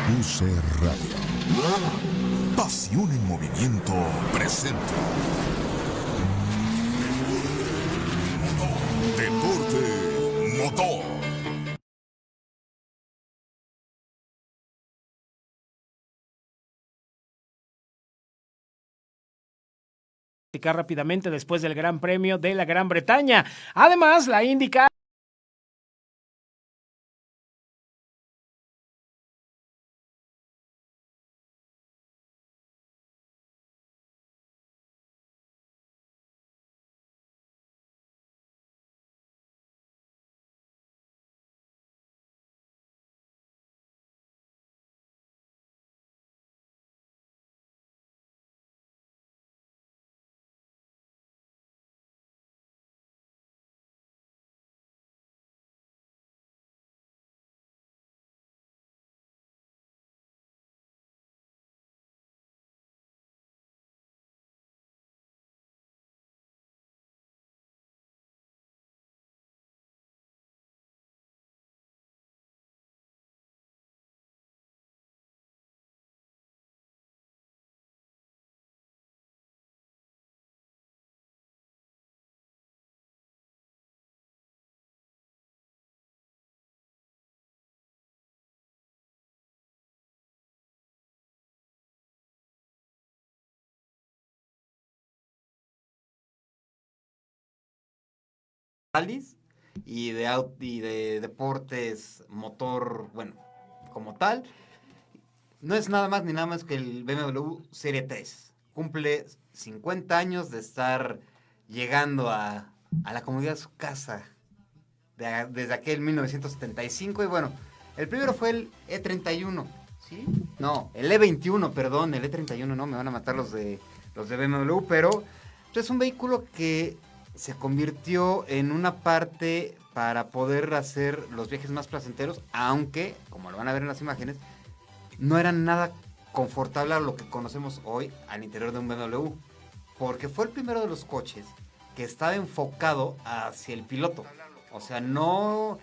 UC Radio. Pasión en movimiento presente. Deporte motor. Rápidamente después del Gran Premio de la Gran Bretaña. Además, la IndyCar y de deportes motor, bueno, como tal, no es nada más ni nada más que el BMW Serie 3. Cumple 50 años de estar llegando a la comodidad de su casa desde aquel 1975 y bueno, el primero fue el E31, ¿sí? No, el E21, perdón, el E31 no, me van a matar los de BMW, pero es un vehículo que se convirtió en una parte para poder hacer los viajes más placenteros, aunque, como lo van a ver en las imágenes, no era nada confortable a lo que conocemos hoy al interior de un BMW, porque fue el primero de los coches que estaba enfocado hacia el piloto, o sea, no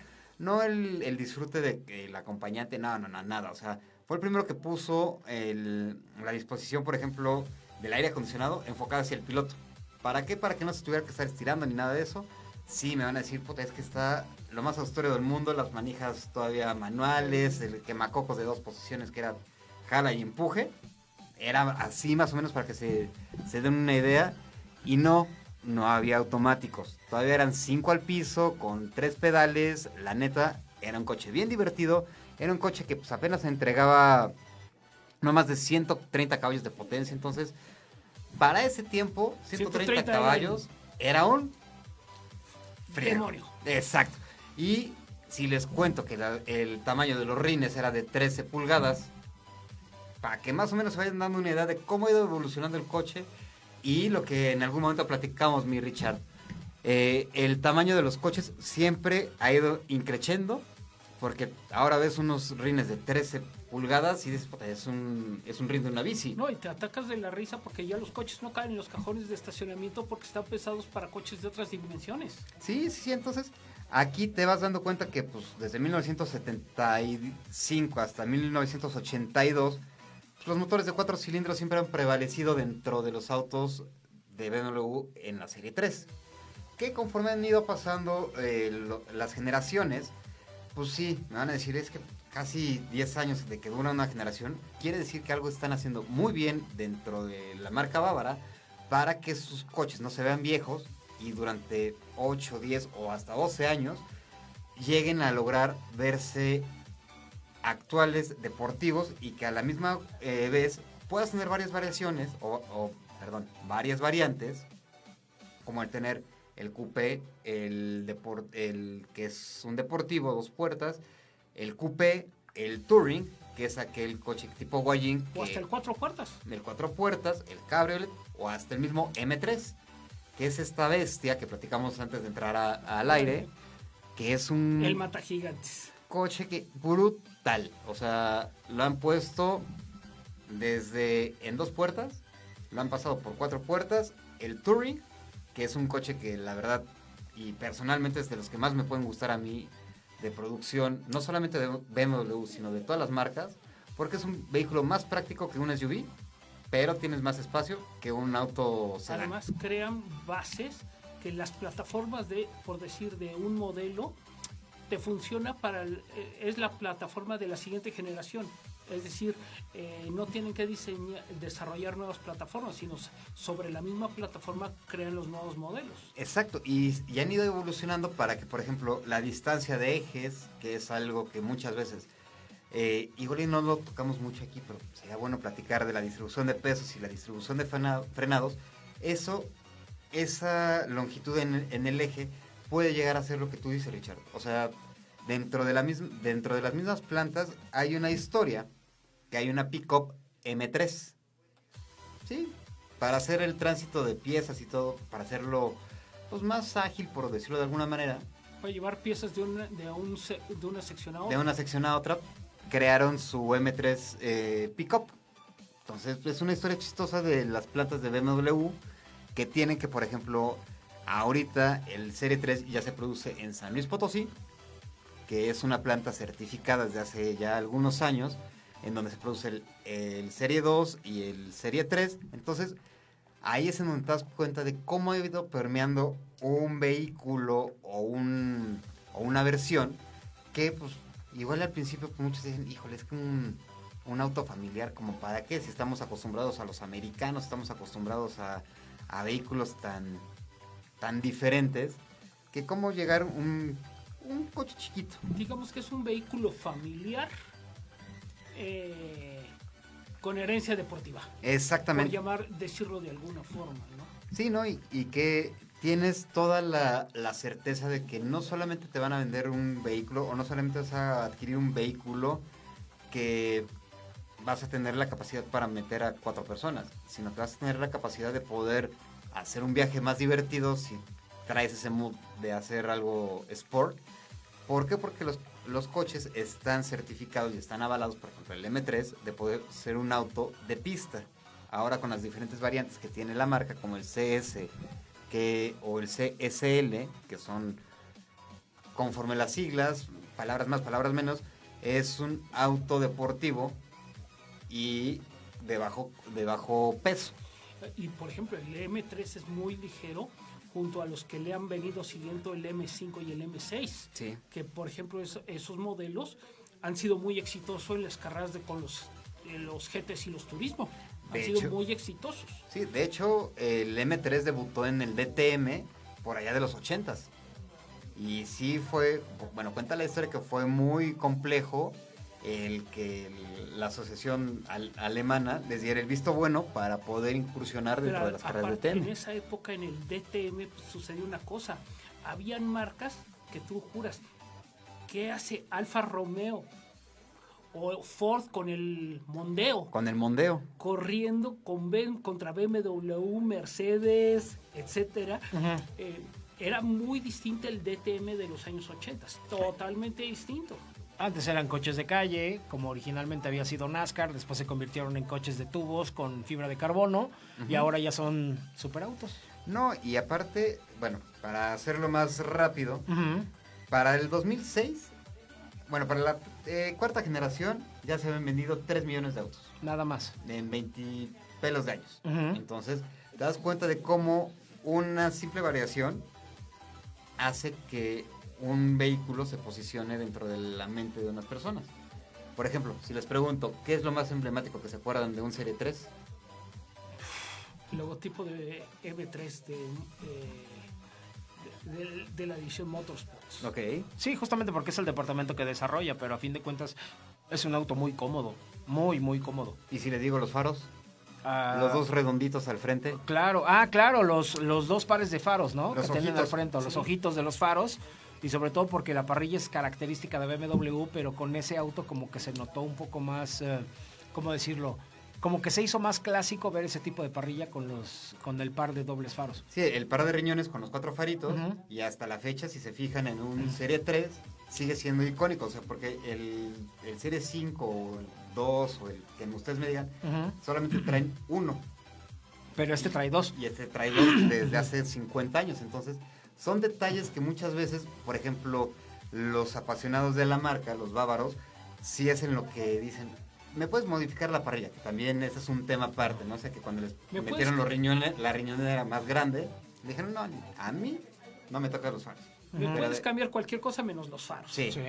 el disfrute de el acompañante, nada, o sea, fue el primero que puso la disposición, por ejemplo, del aire acondicionado enfocada hacia el piloto. ¿Para qué? Para que no se tuviera que estar estirando ni nada de eso. Sí, me van a decir, puta, es que está lo más austero del mundo, las manijas todavía manuales, el quemacocos de 2 posiciones que era jala y empuje. Era así más o menos para que se den una idea. Y no había automáticos. Todavía eran 5 al piso, con 3 pedales. La neta, era un coche bien divertido. Era un coche que pues apenas entregaba no más de 130 caballos de potencia. Entonces, para ese tiempo, 130 caballos era un demonio. Exacto. Y si les cuento que el tamaño de los rines era de 13 pulgadas, para que más o menos se vayan dando una idea de cómo ha ido evolucionando el coche y lo que en algún momento platicamos, mi Richard. El tamaño de los coches siempre ha ido increciendo, porque ahora ves unos rines de 13 pulgadas y dices, es un rin de una bici. No, y te atacas de la risa porque ya los coches no caen en los cajones de estacionamiento porque están pesados para coches de otras dimensiones. Sí, entonces aquí te vas dando cuenta que pues desde 1975 hasta 1982 pues, los motores de 4 cilindros siempre han prevalecido dentro de los autos de BMW en la serie 3. Que conforme han ido pasando las generaciones, pues sí, me van a decir, es que casi 10 años de que dura una generación, quiere decir que algo están haciendo muy bien dentro de la marca bávara para que sus coches no se vean viejos y durante 8, 10 o hasta 12 años lleguen a lograr verse actuales, deportivos y que a la misma vez puedas tener varias variaciones varias variantes, como el tener el coupé, el que es un deportivo, 2 puertas, el coupé, el touring, que es aquel coche tipo Guayín. O hasta el 4 puertas. El 4 puertas, el cabriolet o hasta el mismo M3, que es esta bestia que platicamos antes de entrar al aire, que es el mata gigantes. Coche que brutal, o sea, lo han puesto desde en 2 puertas, lo han pasado por 4 puertas, el touring, que es un coche que la verdad y personalmente es de los que más me pueden gustar a mí de producción, no solamente de BMW, sino de todas las marcas, porque es un vehículo más práctico que un SUV, pero tienes más espacio que un auto sedán. Además, crean bases que las plataformas por decir, de un modelo, te funciona es la plataforma de la siguiente generación. Es decir, no tienen que desarrollar nuevas plataformas, sino sobre la misma plataforma crean los nuevos modelos. Exacto, y han ido evolucionando para que, por ejemplo, la distancia de ejes, que es algo que muchas veces, igual y no lo tocamos mucho aquí, pero sería bueno platicar de la distribución de pesos y la distribución de frenados. Esa longitud en el eje puede llegar a ser lo que tú dices, Richard. O sea, dentro de las mismas plantas hay una historia que hay una pick-up M3. ¿Sí? Para hacer el tránsito de piezas y todo, para hacerlo pues más ágil, por decirlo de alguna manera. Para llevar piezas de una sección a otra. De una sección a otra, crearon su M3 pick-up. Entonces, es una historia chistosa de las plantas de BMW que tienen que, por ejemplo, ahorita el Serie 3 ya se produce en San Luis Potosí, que es una planta certificada desde hace ya algunos años, en donde se produce el Serie 2 y el Serie 3. Entonces, ahí es en donde te das cuenta de cómo ha ido permeando un vehículo o una versión que, pues, igual al principio pues, muchos dicen, híjole, es que un auto familiar, ¿como para qué? Si estamos acostumbrados a los americanos, estamos acostumbrados a vehículos tan diferentes, que cómo llegar un coche chiquito. Digamos que es un vehículo familiar con herencia deportiva. Exactamente. Por decirlo de alguna forma, ¿no? Sí, ¿no? Y que tienes toda la certeza de que no solamente te van a vender un vehículo, o no solamente vas a adquirir un vehículo que vas a tener la capacidad para meter a 4 personas, sino que vas a tener la capacidad de poder hacer un viaje más divertido si traes ese mood de hacer algo sport. ¿Por qué? Porque los coches están certificados y están avalados, por ejemplo, el M3, de poder ser un auto de pista. Ahora con las diferentes variantes que tiene la marca, como el CS o el CSL, que son, conforme las siglas, palabras más, palabras menos, es un auto deportivo y de bajo peso. Y por ejemplo, el M3 es muy ligero junto a los que le han venido siguiendo el M5 y el M6. Sí. Que por ejemplo esos modelos han sido muy exitosos en las carreras con los GTs y los turismo. Han sido muy exitosos. Sí, de hecho, el M3 debutó en el DTM por allá de los 80s. Y sí fue, bueno, cuenta la historia que fue muy complejo el que la asociación alemana les diera el visto bueno para poder incursionar dentro de las carreras de DTM. En esa época, en el DTM, pues, sucedió una cosa. Habían marcas que tú juras, ¿qué hace Alfa Romeo o Ford con el Mondeo? Con el Mondeo. Corriendo contra BMW, Mercedes, etcétera. Uh-huh. Era muy distinto el DTM de los años 80, totalmente distinto. Antes eran coches de calle, como originalmente había sido NASCAR, después se convirtieron en coches de tubos con fibra de carbono, uh-huh, y ahora ya son superautos. No, y aparte, bueno, para hacerlo más rápido, uh-huh, para el 2006, bueno, para la cuarta generación ya se habían vendido 3 millones de autos. Nada más. En 20 pelos de años. Uh-huh. Entonces, te das cuenta de cómo una simple variación hace que un vehículo se posicione dentro de la mente de unas personas. Por ejemplo, si les pregunto, ¿qué es lo más emblemático que se acuerdan de un Serie 3? El logotipo de M3 de la edición Motorsports. Ok. Sí, justamente porque es el departamento que desarrolla, pero a fin de cuentas es un auto muy cómodo, muy, muy cómodo. ¿Y si les digo los faros? Los dos redonditos al frente. Claro, los dos pares de faros, ¿no? Los que tienen al frente, sí, los ojitos de los faros. Y sobre todo porque la parrilla es característica de BMW, pero con ese auto como que se notó un poco más, ¿cómo decirlo? Como que se hizo más clásico ver ese tipo de parrilla con el par de dobles faros. Sí, el par de riñones con los 4 faritos, uh-huh, y hasta la fecha, si se fijan en un Serie 3, sigue siendo icónico, o sea, porque el Serie 5 o el 2 o el que ustedes me digan, uh-huh, solamente traen uno. Pero este trae 2. Y este trae 2 desde hace 50 años, entonces son detalles que muchas veces, por ejemplo, los apasionados de la marca, los bávaros, sí es en lo que dicen, me puedes modificar la parrilla, que también ese es un tema aparte, ¿no? O sea, que cuando les ¿Me metieron puedes- los riñones, la riñonera más grande, dijeron, no, a mí no me tocan los faros. Me Ujú. puedes cambiar cualquier cosa menos los faros. Sí. Sí.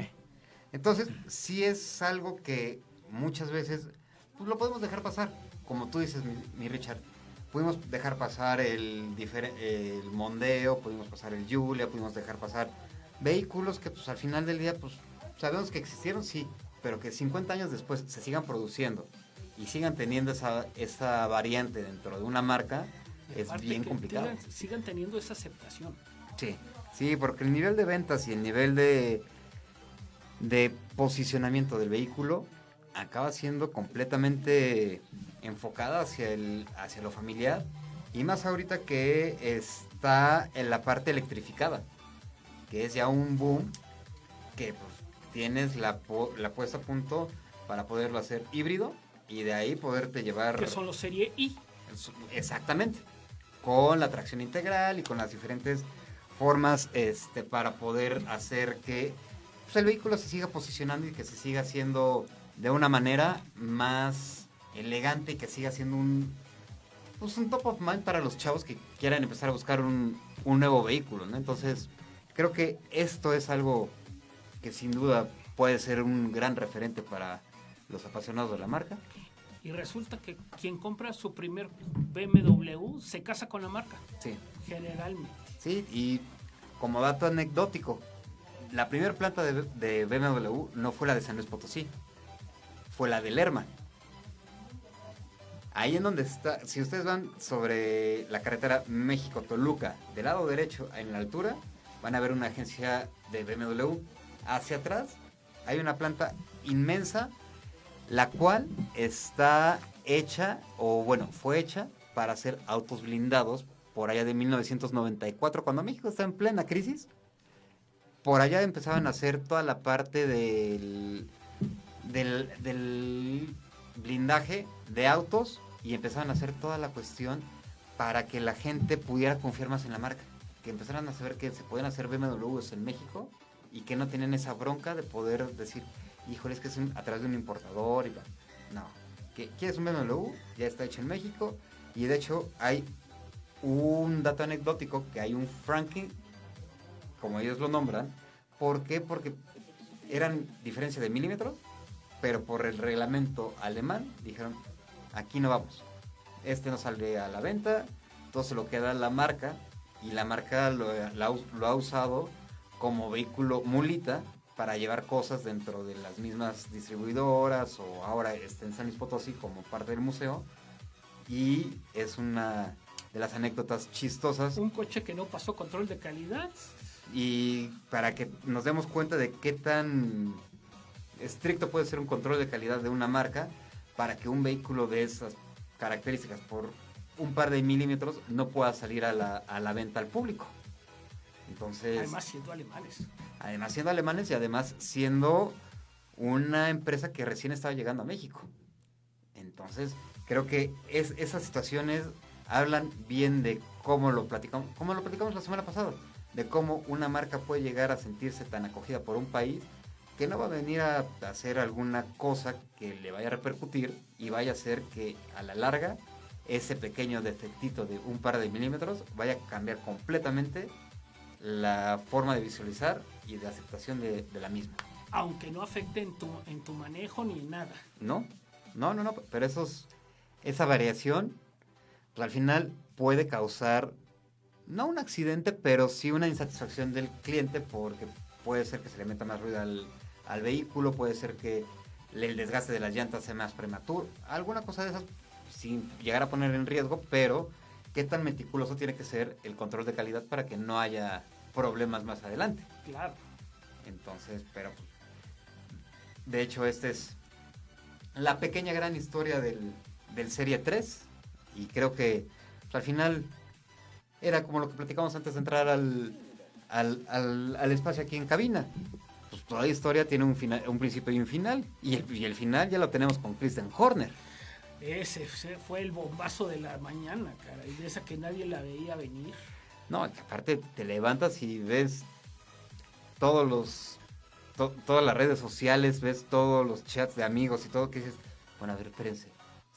Entonces, sí es algo que muchas veces pues, lo podemos dejar pasar. Como tú dices, mi Richard, pudimos dejar pasar el Mondeo, pudimos pasar el Giulia, pudimos dejar pasar vehículos que pues al final del día pues sabemos que existieron, sí, pero que 50 años después se sigan produciendo y sigan teniendo esa variante dentro de una marca Y es aparte bien que complicado. sigan teniendo esa aceptación. Sí, sí, porque el nivel de ventas y el nivel de posicionamiento del vehículo acaba siendo completamente enfocada hacia lo familiar y más ahorita que está en la parte electrificada, que es ya un boom que pues, tienes la puesta a punto para poderlo hacer híbrido y de ahí poderte llevar Que son los Serie I. exactamente con la tracción integral y con las diferentes formas para poder hacer que pues, el vehículo se siga posicionando y que se siga haciendo de una manera más elegante y que siga siendo un top of mind para los chavos que quieran empezar a buscar un nuevo vehículo, ¿no? Entonces, creo que esto es algo que sin duda puede ser un gran referente para los apasionados de la marca. Y resulta que quien compra su primer BMW se casa con la marca, Sí. generalmente. Sí, y como dato anecdótico, la primera planta de BMW no fue la de San Luis Potosí, fue la de Lerma. Ahí en donde está, si ustedes van sobre la carretera México-Toluca, del lado derecho, en la altura, van a ver una agencia de BMW. Hacia atrás hay una planta inmensa, la cual está hecha, o bueno, fue hecha para hacer autos blindados por allá de 1994, cuando México está en plena crisis. Por allá empezaban a hacer toda la parte del blindaje de autos y empezaron a hacer toda la cuestión para que la gente pudiera confiar más en la marca. Que empezaran a saber que se pueden hacer BMWs en México y que no tienen esa bronca de poder decir, híjole, es que es a través de un importador. No, que quieres un BMW, ya está hecho en México. Y de hecho hay un dato anecdótico que hay un Franklin, como ellos lo nombran. ¿Por qué? Porque eran diferencia de milímetros, pero por el reglamento alemán dijeron, aquí no vamos. Este no sale a la venta, todo se lo queda la marca y la marca lo ha usado como vehículo mulita para llevar cosas dentro de las mismas distribuidoras o ahora está en San Luis Potosí como parte del museo y es una de las anécdotas chistosas Un coche que no pasó control de calidad. y para que nos demos cuenta de qué tan estricto puede ser un control de calidad de una marca para que un vehículo de esas características por un par de milímetros no pueda salir a la venta al público. Entonces, Además siendo alemanes. además siendo alemanes y además siendo una empresa que recién estaba llegando a México. Entonces, creo que esas situaciones hablan bien de cómo lo platicamos la semana pasada, de cómo una marca puede llegar a sentirse tan acogida por un país que no va a venir a hacer alguna cosa que le vaya a repercutir y vaya a hacer que a la larga ese pequeño defectito de un par de milímetros vaya a cambiar completamente la forma de visualizar y de aceptación de la misma. Aunque no afecte en tu manejo ni en nada. No, pero esa variación pues, al final puede causar no un accidente, pero sí una insatisfacción del cliente porque puede ser que se le meta más ruido al vehículo, puede ser que el desgaste de las llantas sea más prematuro, alguna cosa de esas sin llegar a poner en riesgo, pero qué tan meticuloso tiene que ser el control de calidad para que no haya problemas más adelante. Claro. Entonces, pero de hecho esta es la pequeña gran historia del Serie 3 y creo que pues, al final era como lo que platicamos antes de entrar al espacio aquí en cabina. Pues toda historia tiene un principio y un final y el final ya lo tenemos con Christian Horner. Ese fue el bombazo de la mañana, cara, y de esa que nadie la veía venir. No, que aparte te levantas y ves todas las redes sociales, ves todos los chats de amigos y todo, que dices, Bueno, a ver, espérense.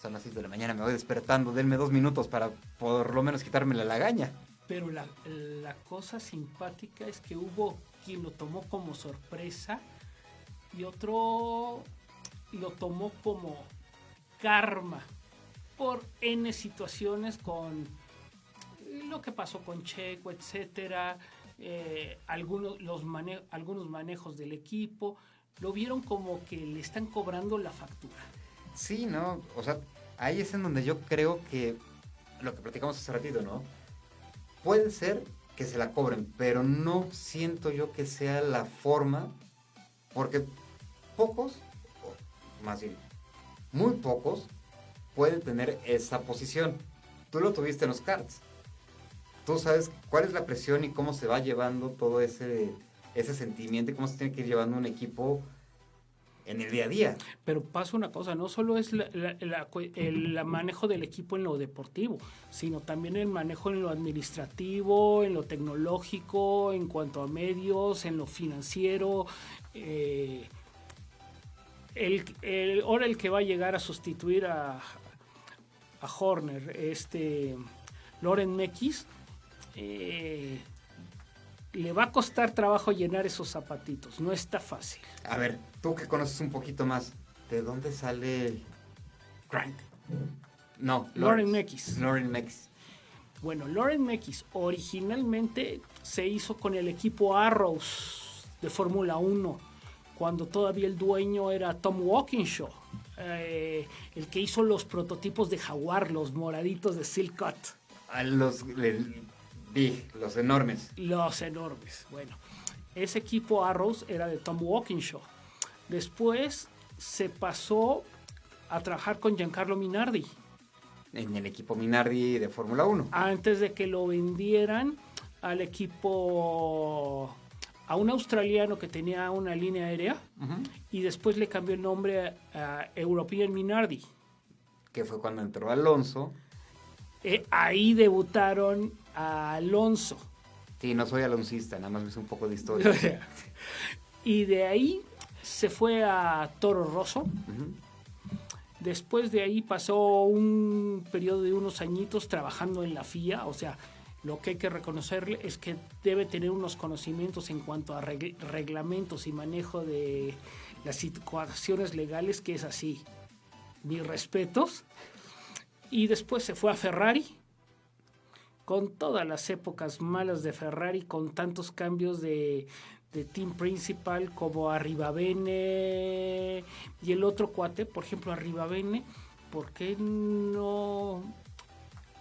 Son las 6 de la mañana, me voy despertando. Denme 2 minutos para por lo menos quitarme la lagaña. Pero la cosa simpática es que hubo quien lo tomó como sorpresa y otro lo tomó como karma por N situaciones con lo que pasó con Checo, etcétera, algunos manejos del equipo, lo vieron como que le están cobrando la factura. Sí, ¿no? O sea, ahí es en donde yo creo que lo que platicamos hace ratito, ¿no? Puede ser que se la cobren, pero no siento yo que sea la forma, porque pocos, o más bien, muy pocos, pueden tener esa posición. Tú lo tuviste en los karts. Tú sabes cuál es la presión y cómo se va llevando todo ese sentimiento y cómo se tiene que ir llevando un equipo en el día a día. Pero pasa una cosa, no solo es el manejo del equipo en lo deportivo, sino también el manejo en lo administrativo, en lo tecnológico, en cuanto a medios, en lo financiero. Ahora el que va a llegar a sustituir a Horner, Loren Mekies, le va a costar trabajo llenar esos zapatitos, no está fácil. A ver, tú que conoces un poquito más, ¿de dónde sale Crank? No, Loren Mekies. Loren Mekies. Bueno, Loren Mekies originalmente se hizo con el equipo Arrows de Fórmula 1, cuando todavía el dueño era Tom Walkinshaw, el que hizo los prototipos de Jaguar, los moraditos de Silk Cut. Los enormes. Los enormes. Bueno, ese equipo Arrows era de Tom Walkinshaw. Después se pasó a trabajar con Giancarlo Minardi. En el equipo Minardi de Fórmula 1. Antes de que lo vendieran al equipo, a un australiano que tenía una línea aérea, y después le cambió el nombre a European Minardi. Que fue cuando entró Alonso. Ahí debutaron a Alonso. Sí, no soy aloncista, nada más me hice un poco de historia. Y de ahí se fue a Toro Rosso. Después de ahí pasó un periodo de unos añitos trabajando en la FIA. O sea, lo que hay que reconocerle es que debe tener unos conocimientos en cuanto a reglamentos y manejo de las situaciones legales, que es así. Mis respetos. Y después se fue a Ferrari, con todas las épocas malas de Ferrari, con tantos cambios de team principal como Arrivabene y el otro cuate, por ejemplo Arrivabene, ¿por qué no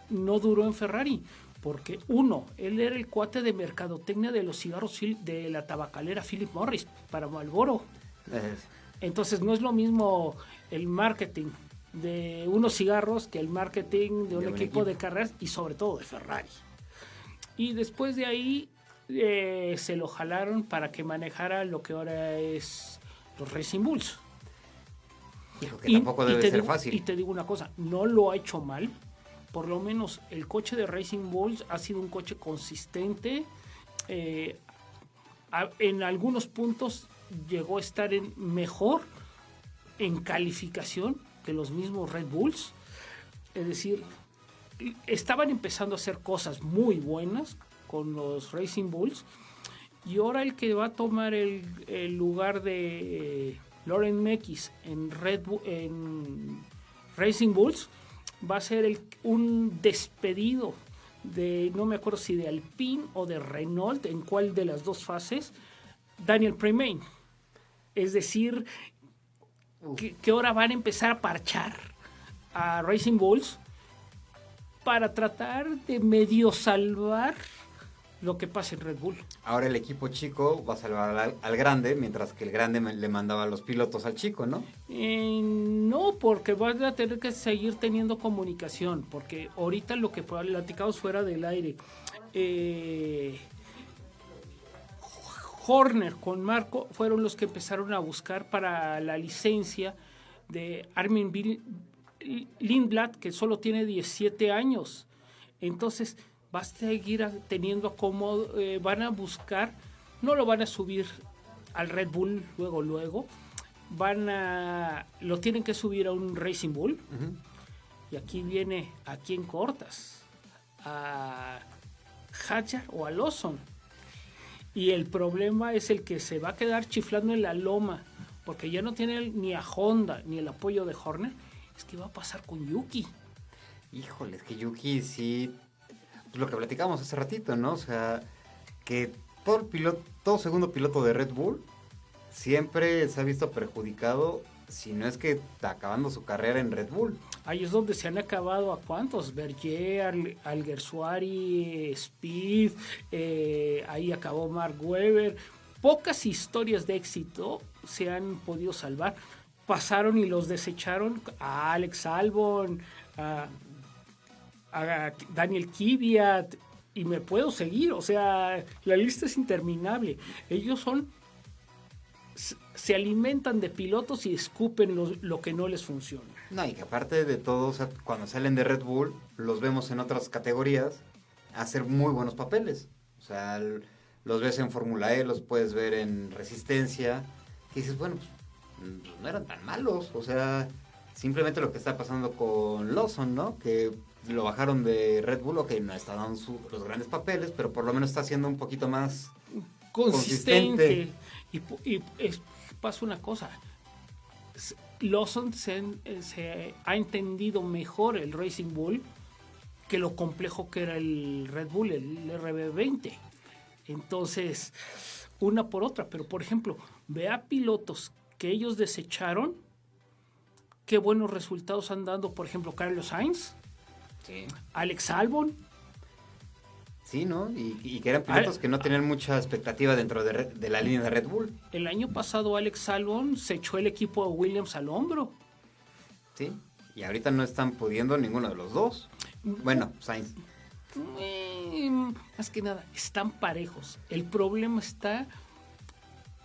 duró en Ferrari? Porque él era el cuate de mercadotecnia de los cigarros de la tabacalera Philip Morris para Marlboro. Entonces no es lo mismo el marketing de unos cigarros que el marketing de un equipo de carreras, y sobre todo de Ferrari. Y después de ahí se lo jalaron para que manejara lo que ahora es los Racing Bulls. Dijo que tampoco debe ser fácil. Y te digo una cosa, no lo ha hecho mal. Por lo menos el coche de Racing Bulls ha sido un coche consistente. En algunos puntos llegó a estar mejor en calificación que los mismos Red Bulls. Es decir, estaban empezando a hacer cosas muy buenas con los Racing Bulls, y ahora el que va a tomar el lugar de Loren Mekies en Racing Bulls va a ser un despedido de, no me acuerdo si de Alpine o de Renault, en cuál de las dos fases, Daniel Premain. Es decir, que ahora van a empezar a parchar a Racing Bulls para tratar de medio salvar lo que pasa en Red Bull. Ahora el equipo chico va a salvar al grande, mientras que el grande le mandaba a los pilotos al chico, ¿no? No, porque van a tener que seguir teniendo comunicación, porque ahorita lo que platicamos fuera del aire, Horner con Marco fueron los que empezaron a buscar para la licencia de Armin Lindblad, que solo tiene 17 años. Entonces va a seguir teniendo como van a buscar, no lo van a subir al Red Bull luego, lo tienen que subir a un Racing Bull. Y aquí viene, ¿a quién cortas? ¿A Hadjar o a Lawson? Y el problema es el que se va a quedar chiflando en la loma, porque ya no tiene ni a Honda ni el apoyo de Horner. Es que va a pasar con Yuki. Híjole, es que Yuki sí, pues lo que platicamos hace ratito, ¿no? O sea, que todo segundo piloto de Red Bull siempre se ha visto perjudicado, si no es que está acabando su carrera en Red Bull. Ahí es donde se han acabado a cuántos, Berger, Alguersuari, Speed, ahí acabó Mark Webber. Pocas historias de éxito se han podido salvar. Pasaron y los desecharon a Alex Albon, a Daniel Kvyat, y me puedo seguir, o sea, la lista es interminable. Ellos se alimentan de pilotos y escupen lo que no les funciona. No, y que aparte de todo, o sea, cuando salen de Red Bull, los vemos en otras categorías hacer muy buenos papeles. O sea, los ves en Fórmula E, los puedes ver en Resistencia, y dices, bueno, pues no eran tan malos. O sea, simplemente lo que está pasando con Lawson, ¿no? Que lo bajaron de Red Bull, ok, no está dando los grandes papeles, pero por lo menos está siendo un poquito más consistente. Y pasa una cosa, Lawson se ha entendido mejor el Racing Bull que lo complejo que era el Red Bull, el RB20. Entonces, una por otra. Pero, por ejemplo, ve a pilotos que ellos desecharon, qué buenos resultados han dado. Por ejemplo, Carlos Sainz, sí. Alex Albon. Sí, ¿no? Y que eran pilotos que no tenían mucha expectativa dentro de la línea de Red Bull. El año pasado Alex Albon se echó el equipo a Williams al hombro. Sí, y ahorita no están pudiendo ninguno de los dos. Bueno, Sainz. Más que nada, están parejos. El problema está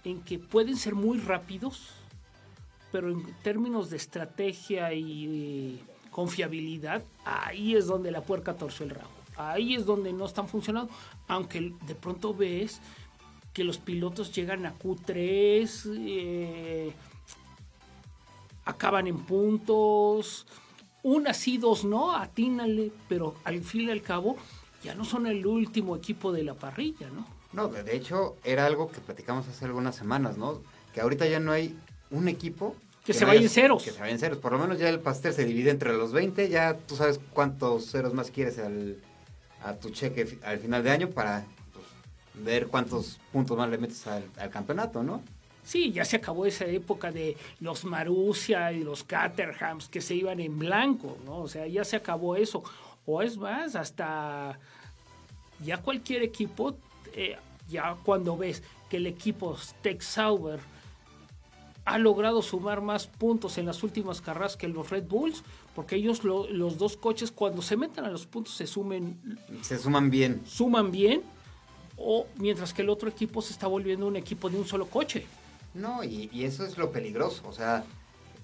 en que pueden ser muy rápidos, pero en términos de estrategia y confiabilidad, ahí es donde la puerca torció el rabo. Ahí es donde no están funcionando, aunque de pronto ves que los pilotos llegan a Q3, acaban en puntos, unas sí, dos no, atínale, pero al fin y al cabo ya no son el último equipo de la parrilla, ¿no? No, de hecho era algo que platicamos hace algunas semanas, ¿no? Que ahorita ya no hay un equipo que se vaya en ceros. Que se vaya en ceros. Por lo menos ya el pastel se divide entre los 20, ya tú sabes cuántos ceros más quieres a tu cheque al final de año para pues, ver cuántos puntos más le metes al campeonato, ¿no? Sí, ya se acabó esa época de los Marussia y los Caterhams que se iban en blanco, ¿no? O sea, ya se acabó eso. O es más, hasta ya cualquier equipo, ya cuando ves que el equipo Tech Sauber ha logrado sumar más puntos en las últimas carreras que los Red Bulls, porque ellos los dos coches cuando se meten a los puntos se suman bien, o mientras que el otro equipo se está volviendo un equipo de un solo coche. No, y eso es lo peligroso, o sea,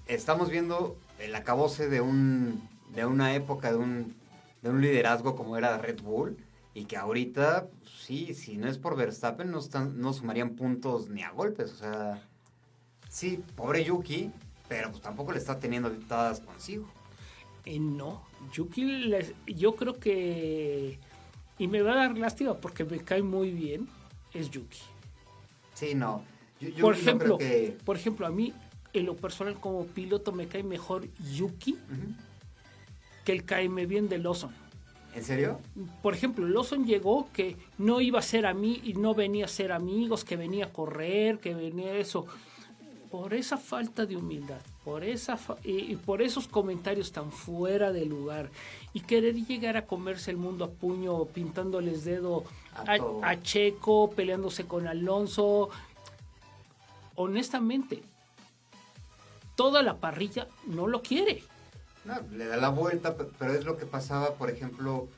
estamos viendo el acabose de una época de un liderazgo como era Red Bull, y que ahorita, sí, si no es por Verstappen no sumarían puntos ni a golpes, o sea, sí, pobre Yuki, pero pues tampoco le está teniendo todas consigo. No, Yuki, yo creo que, y me va a dar lástima porque me cae muy bien, es Yuki. Sí, no. Por ejemplo, a mí, en lo personal, como piloto, me cae mejor Yuki que el caeme bien de Lawson. ¿En serio? Por ejemplo, Lawson llegó que no iba a ser a mí y no venía a ser amigos, que venía a correr, que venía eso. Por esa falta de humildad, y por esos comentarios tan fuera de lugar y querer llegar a comerse el mundo a puño, pintándoles dedo a Checo, peleándose con Alonso. Honestamente, toda la parrilla no lo quiere. No, le da la vuelta, pero es lo que pasaba, por ejemplo,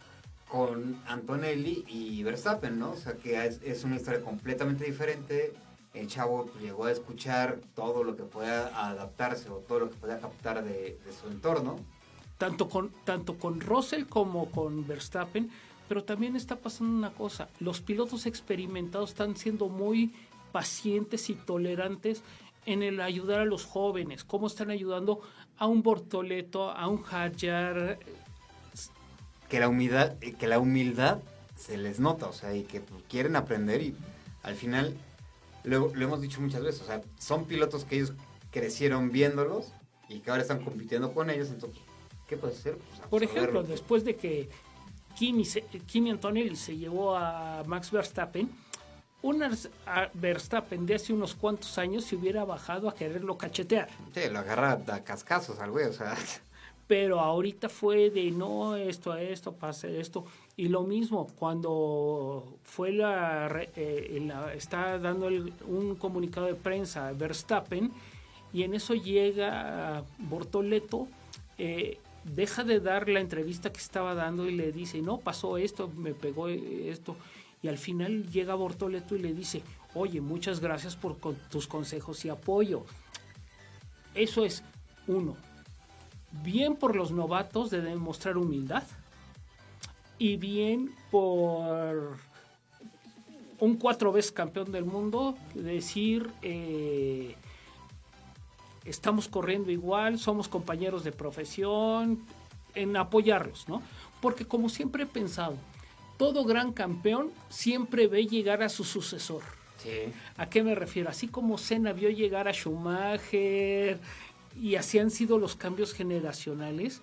con Antonelli y Verstappen, ¿no? O sea, que es una historia completamente diferente. El chavo llegó a escuchar todo lo que pueda adaptarse o todo lo que pueda captar de su entorno. Tanto con Russell como con Verstappen, pero también está pasando una cosa. Los pilotos experimentados están siendo muy pacientes y tolerantes en el ayudar a los jóvenes, cómo están ayudando a un Bortoleto, a un Hadjar. Que la humildad se les nota, o sea, y que pues, quieren aprender y al final, lo hemos dicho muchas veces, o sea, son pilotos que ellos crecieron viéndolos y que ahora están compitiendo con ellos, entonces, ¿qué puedes hacer? Pues, Por ejemplo, absorberlo. después de que Kimi Antonelli se llevó a Max Verstappen, Verstappen de hace unos cuantos años se hubiera bajado a quererlo cachetear. Sí, lo agarra a cascazos al güey, o sea... Pero ahorita fue de no, esto, pasa esto. Y lo mismo, cuando fue está dando un comunicado de prensa a Verstappen, y en eso llega Bortoleto, deja de dar la entrevista que estaba dando y le dice, no, pasó esto, me pegó esto. Y al final llega Bortoleto y le dice, oye, muchas gracias por tus consejos y apoyo. Eso es uno. Bien por los novatos de demostrar humildad y bien por un 4 veces campeón del mundo decir estamos corriendo igual, somos compañeros de profesión, en apoyarlos, ¿no? Porque como siempre he pensado, todo gran campeón siempre ve llegar a su sucesor. Sí. ¿A qué me refiero? Así como Senna vio llegar a Schumacher y así han sido los cambios generacionales.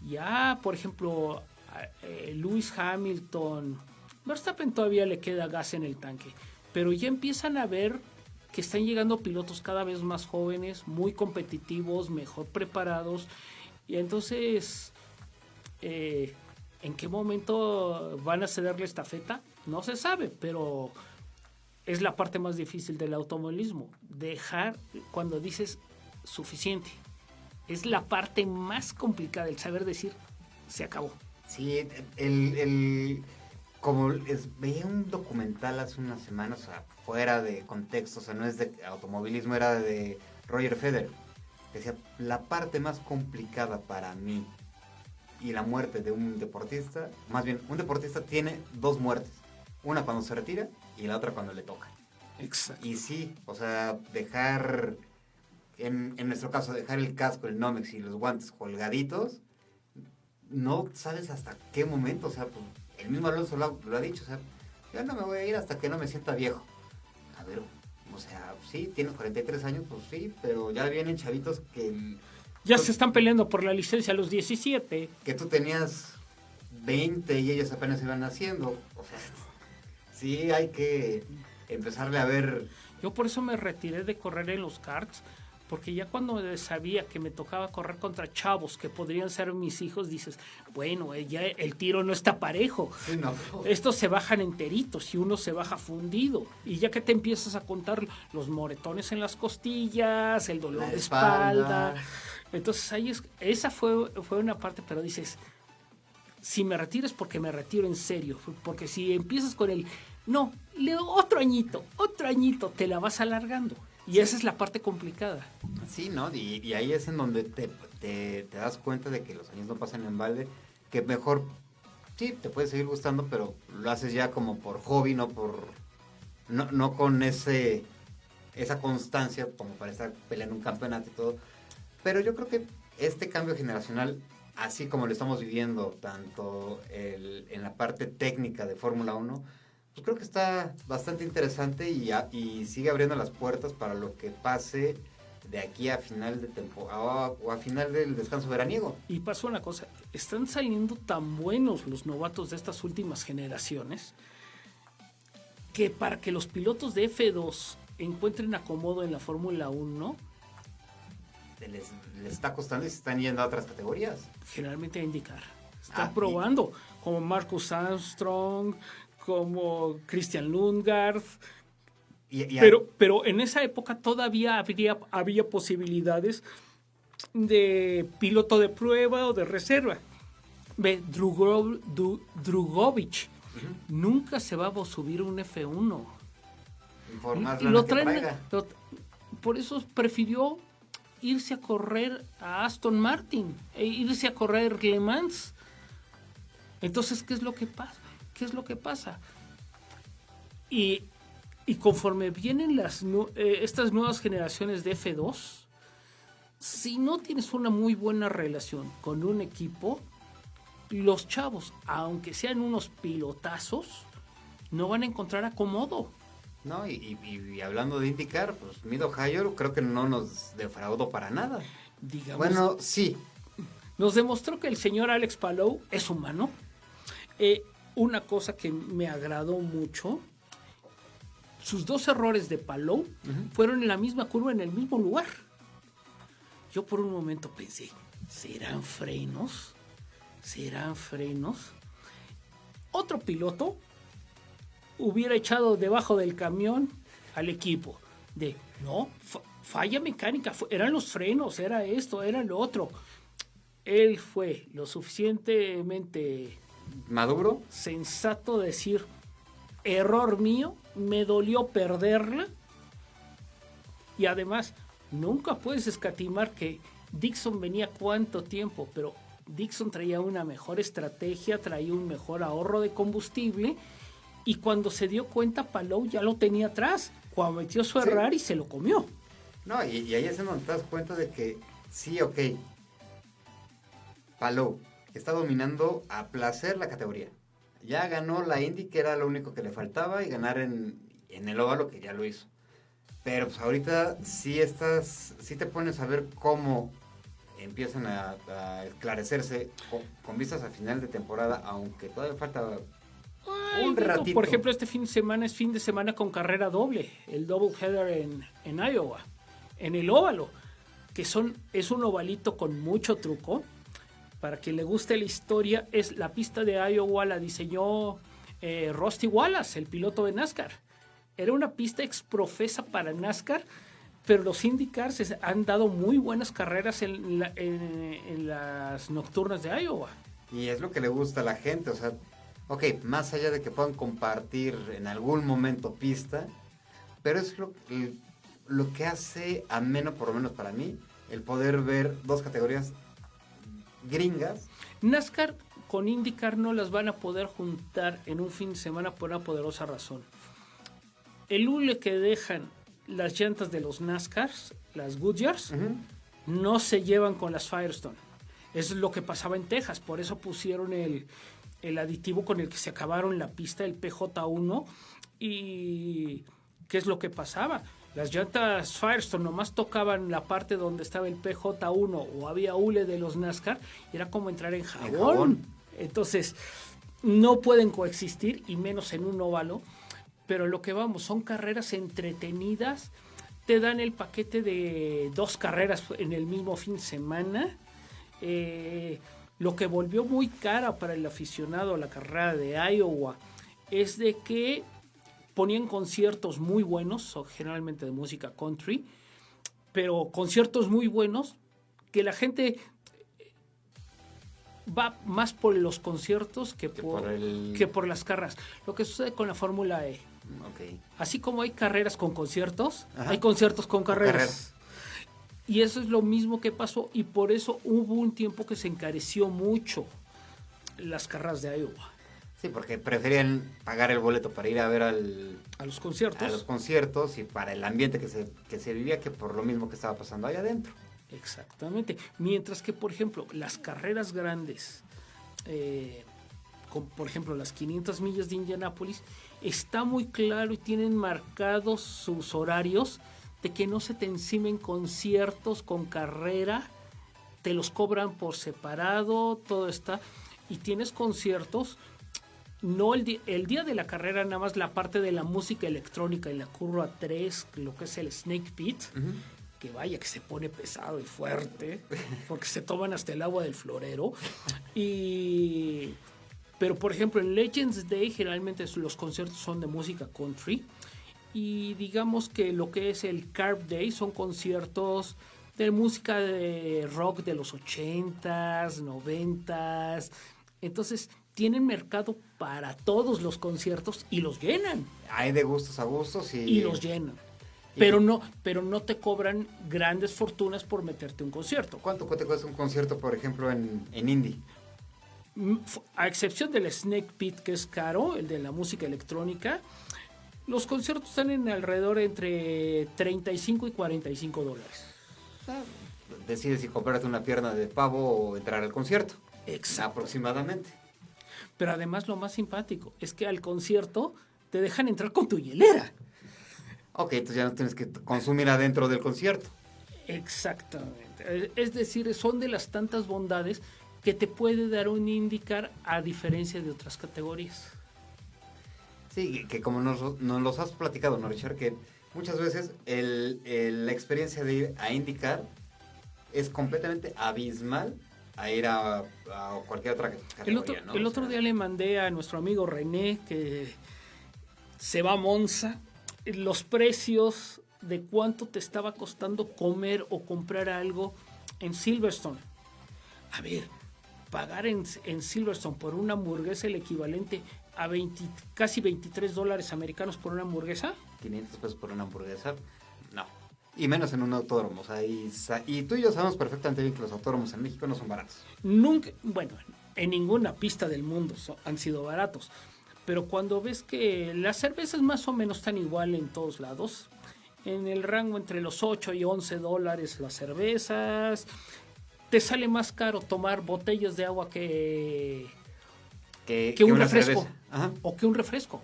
Ya, por ejemplo, Lewis Hamilton, Verstappen todavía le queda gas en el tanque, pero ya empiezan a ver que están llegando pilotos cada vez más jóvenes, muy competitivos, mejor preparados, y entonces, ¿en qué momento van a cederle la estafeta? No se sabe, pero es la parte más difícil del automovilismo, dejar cuando dices suficiente. Es la parte más complicada, el saber decir, se acabó. Sí, veía un documental hace unas semanas, o sea, fuera de contexto, o sea, no es de automovilismo, era de Roger Federer. Decía, la parte más complicada para mí y la muerte de un deportista, más bien, un deportista tiene 2 muertes. Una cuando se retira y la otra cuando le toca. Exacto. Y sí, o sea, dejar, en nuestro caso, dejar el casco, el Nomex y los guantes colgaditos, no sabes hasta qué momento, o sea, pues, el mismo Alonso lo ha dicho, o sea, yo no me voy a ir hasta que no me sienta viejo. A ver, o sea, sí, tienes 43 años, pues sí, pero ya vienen chavitos que... Ya se están peleando por la licencia a los 17. Que tú tenías 20 y ellos apenas iban haciendo, o sea, sí hay que empezarle a ver... Yo por eso me retiré de correr en los karts, porque ya cuando sabía que me tocaba correr contra chavos que podrían ser mis hijos, dices, bueno, ya el tiro no está parejo. Sí, no. Estos se bajan enteritos y uno se baja fundido. Y ya que te empiezas a contar los moretones en las costillas, el dolor de espalda. Entonces ahí esa fue una parte, pero dices, si me retiro es porque me retiro en serio. Porque si empiezas con no, otro añito, te la vas alargando. Y esa es la parte complicada. Sí, ¿no? Y ahí es en donde te das cuenta de que los años no pasan en balde, que mejor, sí, te puede seguir gustando, pero lo haces ya como por hobby, no con esa constancia como para estar peleando un campeonato y todo. Pero yo creo que este cambio generacional, así como lo estamos viviendo, tanto en la parte técnica de Fórmula 1, pues creo que está bastante interesante y sigue abriendo las puertas para lo que pase de aquí a final de temporada o a final del descanso veraniego. Y pasó una cosa, están saliendo tan buenos los novatos de estas últimas generaciones que para que los pilotos de F2 encuentren acomodo en la Fórmula 1 Les está costando y se están yendo a otras categorías. generalmente a indicar. Están probando, como Marcus Armstrong, como Christian Lundgaard. Pero en esa época todavía había posibilidades de piloto de prueba o de reserva. Ve, Drugovich nunca se va a subir un F1. Por más lana que traiga. Por eso prefirió irse a correr a Aston Martin e irse a correr Le Mans. Entonces, ¿qué es lo que pasa? Y Y conforme vienen estas nuevas generaciones de F2, si no tienes una muy buena relación con un equipo, los chavos, aunque sean unos pilotazos, no van a encontrar acomodo. No, y hablando de IndyCar, pues Mid-Ohio creo que no nos defraudó para nada. Digamos, Bueno, sí. nos demostró que el señor Alex Palou es humano. Una cosa que me agradó mucho, sus 2 errores de Palou fueron en la misma curva, en el mismo lugar. Yo por un momento pensé, ¿serán frenos? ¿Serán frenos? Otro piloto hubiera echado debajo del camión al equipo de, no, falla mecánica, eran los frenos, era esto, era lo otro. Él fue lo suficientemente ¿Maduro? sensato de decir, error mío, me dolió perderla. Y además, nunca puedes escatimar que Dixon venía cuánto tiempo, pero Dixon traía una mejor estrategia, traía un mejor ahorro de combustible, y cuando se dio cuenta, Palou ya lo tenía atrás. Cuando metió su Ferrari, se lo comió. No, y ahí es donde te das cuenta de que sí, ok, Palou está dominando a placer la categoría. Ya ganó la Indy, que era lo único que le faltaba, y ganar en el óvalo, que ya lo hizo. Pero pues ahorita sí te pones a ver cómo empiezan a esclarecerse con vistas a final de temporada, aunque todavía falta un ratito. Por ejemplo, este fin de semana es fin de semana con carrera doble, el double header en Iowa, en el óvalo, que es un ovalito con mucho truco. Para quien le guste la historia, es la pista de Iowa, la diseñó Rusty Wallace, el piloto de NASCAR. Era una pista exprofesa para NASCAR, pero los IndyCars han dado muy buenas carreras en las nocturnas de Iowa. Y es lo que le gusta a la gente, o sea, ok, más allá de que puedan compartir en algún momento pista, pero es lo que hace ameno, por lo menos para mí, el poder ver 2 categorías gringas. NASCAR con IndyCar no las van a poder juntar en un fin de semana por una poderosa razón. El hule que dejan las llantas de los NASCARs, las Goodyears, no se llevan con las Firestone. Eso es lo que pasaba en Texas, por eso pusieron el aditivo con el que se acabaron la pista, el PJ1. ¿Y qué es lo que pasaba? Las llantas Firestone nomás tocaban la parte donde estaba el PJ1 o había hule de los NASCAR, y era como entrar en jabón. Entonces, no pueden coexistir, y menos en un óvalo. Pero lo que vamos, son carreras entretenidas. Te dan el paquete de 2 carreras en el mismo fin de semana. Lo que volvió muy cara para el aficionado a la carrera de Iowa es de que ponían conciertos muy buenos, generalmente de música country, pero conciertos muy buenos que la gente va más por los conciertos que por las carreras. Lo que sucede con la Fórmula E. Okay. Así como hay carreras con conciertos, Ajá, hay conciertos con carreras. Y eso es lo mismo que pasó, y por eso hubo un tiempo que se encareció mucho las carreras de Iowa. Sí, porque preferían pagar el boleto para ir a ver a los conciertos. A los conciertos y para el ambiente que se vivía, que por lo mismo que estaba pasando ahí adentro. Exactamente. Mientras que, por ejemplo, las carreras grandes, por ejemplo, las 500 millas de Indianápolis, está muy claro y tienen marcados sus horarios de que no se te encimen conciertos con carrera, te los cobran por separado, todo está, y tienes conciertos, no el día de la carrera, nada más la parte de la música electrónica en la curva 3, lo que es el Snake Pit, que vaya que se pone pesado y fuerte, porque se toman hasta el agua del florero. Pero por ejemplo en Legends Day generalmente los conciertos son de música country, y digamos que lo que es el Carb Day son conciertos de música de rock de los 80s, 90s. Entonces tienen mercado para todos los conciertos y los llenan. Hay de gustos a gustos y los llenan. Pero no te cobran grandes fortunas por meterte un concierto. ¿Cuánto te cuesta un concierto, por ejemplo, en Indy? A excepción del Snake Pit, que es caro, el de la música electrónica, Los conciertos están en alrededor entre 35 y 45 dólares. Decides si comprarte una pierna de pavo o entrar al concierto. Exacto. Aproximadamente. Pero además lo más simpático es que al concierto te dejan entrar con tu hielera. Ok, entonces ya no tienes que consumir adentro del concierto. Exactamente. Es decir, son de las tantas bondades que te puede dar un IndyCar a diferencia de otras categorías. Sí, que como nos los has platicado, ¿no, Richard? Que muchas veces la experiencia de ir a IndyCar es completamente abismal a ir a cualquier otra categoría, ¿no? El otro día le mandé a nuestro amigo René, que se va a Monza, los precios de cuánto te estaba costando comer o comprar algo en Silverstone. A ver, pagar en Silverstone por una hamburguesa el equivalente a casi 23 dólares americanos por una hamburguesa. 500 pesos por una hamburguesa, no. Y menos en un autódromo. O sea, y tú y yo sabemos perfectamente bien que los autódromos en México no son baratos. Nunca, bueno, en ninguna pista del mundo han sido baratos. Pero cuando ves que las cervezas más o menos están igual en todos lados, en el rango entre los 8 y 11 dólares las cervezas, te sale más caro tomar botellas de agua que un refresco. O que un refresco.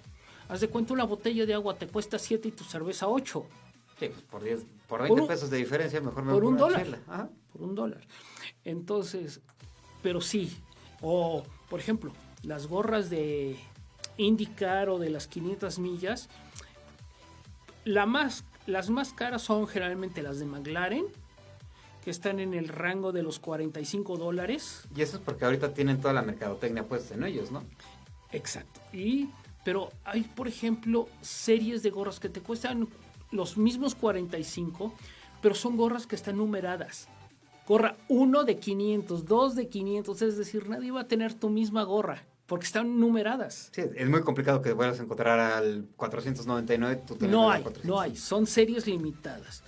Haz de cuenta, una botella de agua te cuesta 7 y tu cerveza 8. Sí, pues por 20 pesos de diferencia, mejor me voy por a una chela. Por $1. Entonces, pero sí. O, por ejemplo, las gorras de IndyCar o de las 500 millas, las más caras son generalmente las de McLaren, que están en el rango de los 45 dólares. Y eso es porque ahorita tienen toda la mercadotecnia puesta en ellos, ¿no? Exacto. Pero hay, por ejemplo, series de gorras que te cuestan los mismos 45, pero son gorras que están numeradas. Gorra 1 de 500, 2 de 500, es decir, nadie va a tener tu misma gorra, porque están numeradas. Sí, es muy complicado que vuelvas a encontrar al 499. No hay, son series limitadas.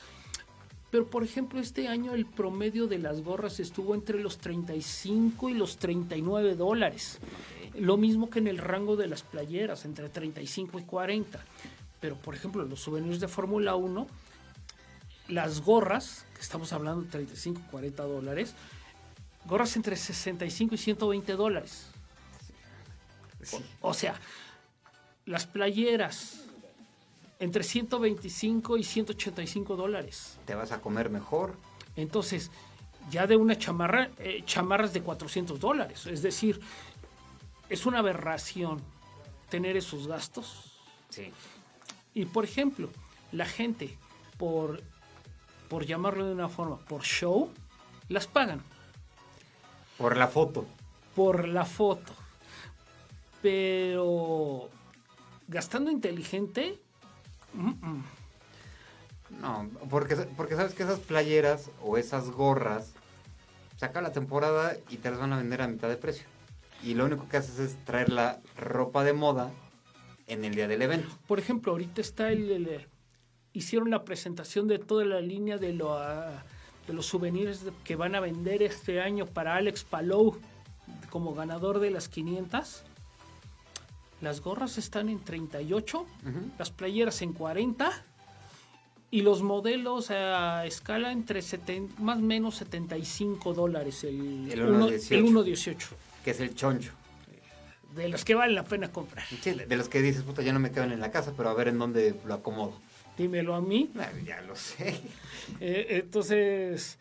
Pero, por ejemplo, este año el promedio de las gorras estuvo entre los 35 y los 39 dólares. Okay. Lo mismo que en el rango de las playeras, entre 35 y 40. Pero, por ejemplo, los souvenirs de Fórmula 1, las gorras, que estamos hablando de 35, 40 dólares, gorras entre 65 y 120 dólares. Sí. O sea, las playeras entre 125 y 185 dólares. Te vas a comer mejor. Entonces, ya de una chamarras de 400 dólares. Es decir, es una aberración tener esos gastos. Sí. Y, por ejemplo, la gente, por llamarlo de una forma, por show, las pagan. Por la foto. Por la foto. Pero gastando inteligente... No, porque sabes que esas playeras o esas gorras se acaba la temporada y te las van a vender a mitad de precio. Y lo único que haces es traer la ropa de moda en el día del evento. Por ejemplo, ahorita está hicieron la presentación de toda la línea de los souvenirs que van a vender este año para Alex Palou como ganador de las 500. Las gorras están en 38, las playeras en 40 y los modelos a escala entre más o menos 75 dólares el 1.18. Que es el choncho. De los que vale la pena comprar. Sí, de los que dices, puta, ya no me quedan en la casa, pero a ver en dónde lo acomodo. Dímelo a mí. Ya lo sé. Entonces,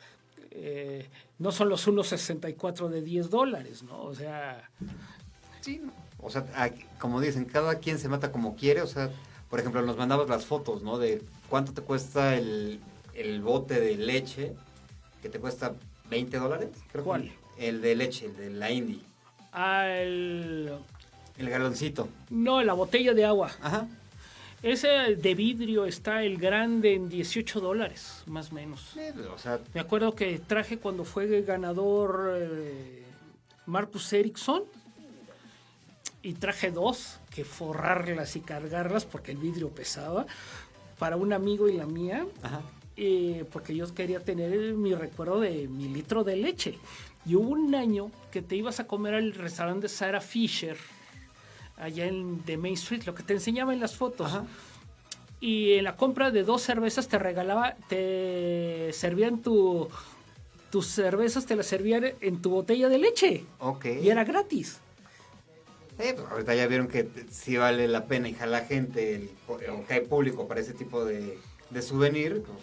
no son los 1.64 de 10 dólares, ¿no? O sea... Sí, o sea, como dicen, cada quien se mata como quiere. O sea, por ejemplo, nos mandabas las fotos, ¿no? De cuánto te cuesta el bote de leche, que te cuesta 20 dólares. Creo. ¿Cuál? El de leche, el de la Indy. El galoncito. No, la botella de agua. Ajá. Ese de vidrio está el grande en 18 dólares, más o menos. O sea, me acuerdo que traje cuando fue ganador Marcus Ericsson y traje 2 que forrarlas y cargarlas porque el vidrio pesaba para un amigo y la mía. Ajá. Porque yo quería tener mi recuerdo de mi litro de leche. Y hubo un año que te ibas a comer al restaurante de Sarah Fisher allá de Main Street, lo que te enseñaba en las fotos. Ajá. y en la compra de 2 cervezas te servían tus cervezas, te las servían en tu botella de leche. Ok. Y era gratis. Pues ahorita ya vieron que sí vale la pena y jala gente o que hay público para ese tipo de souvenir. Pues,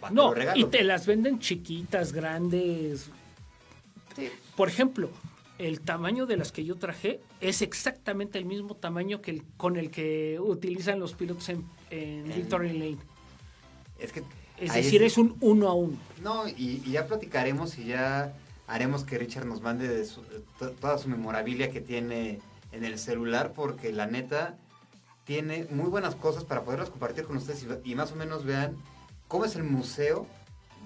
¿para qué No, lo regalo? y te las venden chiquitas, grandes. Sí. Por ejemplo, el tamaño de las que yo traje es exactamente el mismo tamaño con el que utilizan los pilotos en Victory Lane. Es que Es ahí decir, es un 1 a 1. No, y ya platicaremos y ya haremos que Richard nos mande toda su memorabilia que tiene en el celular, porque la neta tiene muy buenas cosas para poderlas compartir con ustedes y más o menos vean cómo es el museo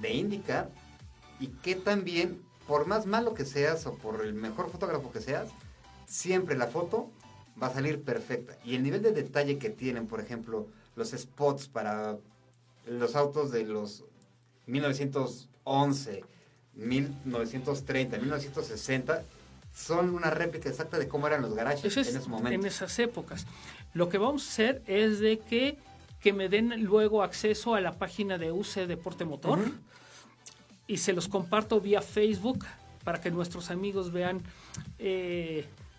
de IndyCar y que también, por más malo que seas o por el mejor fotógrafo que seas, siempre la foto va a salir perfecta. Y el nivel de detalle que tienen, por ejemplo, los spots para los autos de los 1911, 1930, 1960, son una réplica exacta de cómo eran los garages Eso es en ese momento. en esas épocas. Lo que vamos a hacer es de que me den luego acceso a la página de UC Deporte Motor y se los comparto vía Facebook para que nuestros amigos vean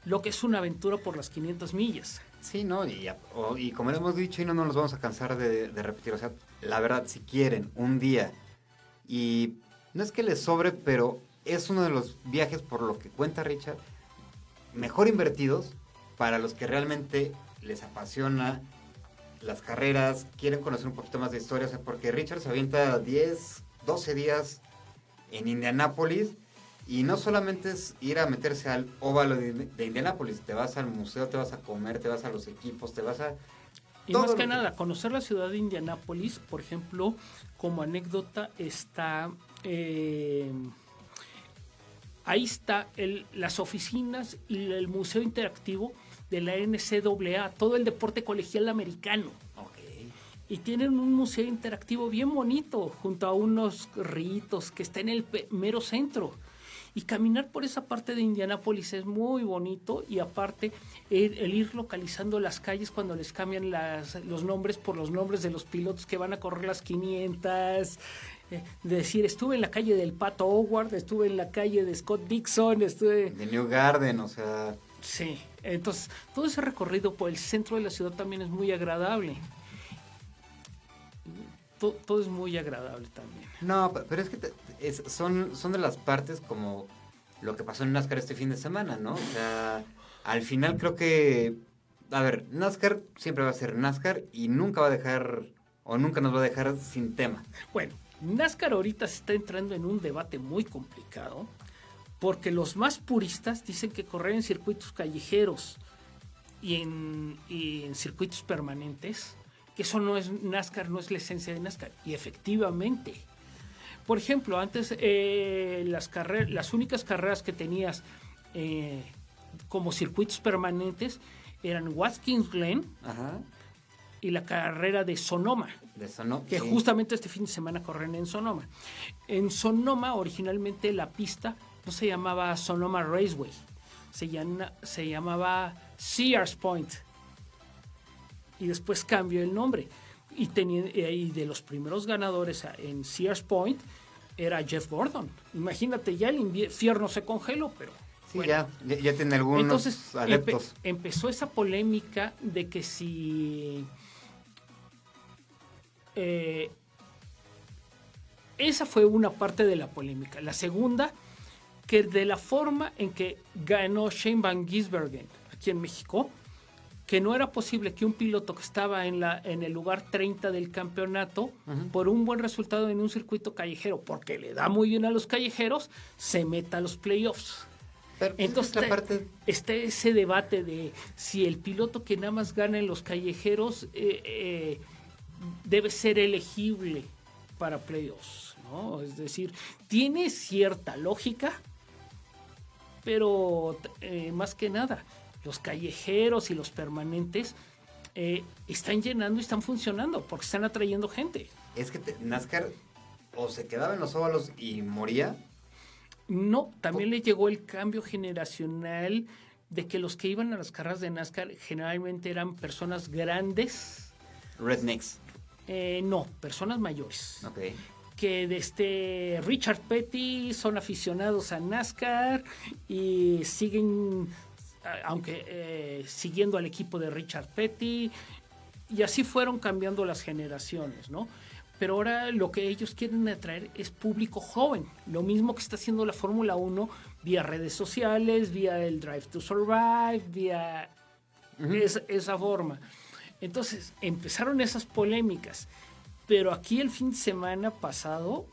lo que es una aventura por las 500 millas. Sí, ¿no? Y como hemos dicho y no nos vamos a cansar de repetir, o sea, la verdad, si quieren un día, y no es que les sobre, pero es uno de los viajes, por lo que cuenta Richard, mejor invertidos para los que realmente les apasiona las carreras, quieren conocer un poquito más de historia, o sea, porque Richard se avienta 10, 12 días en Indianápolis. Y no solamente es ir a meterse al óvalo de Indianápolis, te vas al museo, te vas a comer, te vas a los equipos, te vas a... Y más que nada, conocer la ciudad de Indianápolis, por ejemplo, como anécdota, está... ahí está las oficinas y el museo interactivo de la NCAA, todo el deporte colegial americano. Okay. Y tienen un museo interactivo bien bonito, junto a unos ritos que está en el mero centro. Y caminar por esa parte de Indianápolis es muy bonito, y aparte el ir localizando las calles cuando les cambian los nombres por los nombres de los pilotos que van a correr las 500. Decir, estuve en la calle del Pato Howard, estuve en la calle de Scott Dixon, estuve... De New Garden, o sea... Sí, entonces todo ese recorrido por el centro de la ciudad también es muy agradable. Todo es muy agradable también. No, pero es que son de las partes como lo que pasó en NASCAR este fin de semana, ¿no? O sea, al final creo que... A ver, NASCAR siempre va a ser NASCAR y nunca va a dejar, o nunca nos va a dejar sin tema. Bueno, NASCAR ahorita se está entrando en un debate muy complicado, porque los más puristas dicen que correr en circuitos callejeros y en circuitos permanentes, que eso no es NASCAR, no es la esencia de NASCAR. Y efectivamente, por ejemplo, antes las únicas carreras que tenías como circuitos permanentes eran Watkins Glen y la carrera de Sonoma. Que sí. Justamente este fin de semana corren en Sonoma. En Sonoma, originalmente la pista no se llamaba Sonoma Raceway, se llamaba Sears Point. Y después cambió el nombre. Y de los primeros ganadores en Sears Point era Jeff Gordon. Imagínate, ya el infierno se congeló, pero... Sí, bueno. ya tiene algunos Entonces, adeptos. Empezó esa polémica de que si... esa fue una parte de la polémica. La segunda, que de la forma en que ganó Shane Van Gisbergen aquí en México, que no era posible que un piloto que estaba en el lugar 30 del campeonato, por un buen resultado en un circuito callejero, porque le da muy bien a los callejeros, se meta a los playoffs. Pero entonces está ese debate de si el piloto que nada más gana en los callejeros debe ser elegible para playoffs, ¿no? Es decir, tiene cierta lógica, pero más que nada, los callejeros y los permanentes están llenando y están funcionando porque están atrayendo gente. Es que NASCAR o se quedaba en los óvalos y moría. No, también le llegó el cambio generacional de que los que iban a las carreras de NASCAR generalmente eran personas grandes. Rednecks. No, personas mayores. Ok. Que desde Richard Petty son aficionados a NASCAR y siguen, aunque siguiendo al equipo de Richard Petty, y así fueron cambiando las generaciones, ¿no? Pero ahora lo que ellos quieren atraer es público joven, lo mismo que está haciendo la Fórmula 1 vía redes sociales, vía el Drive to Survive, vía esa forma. Entonces empezaron esas polémicas. Pero aquí el fin de semana pasado,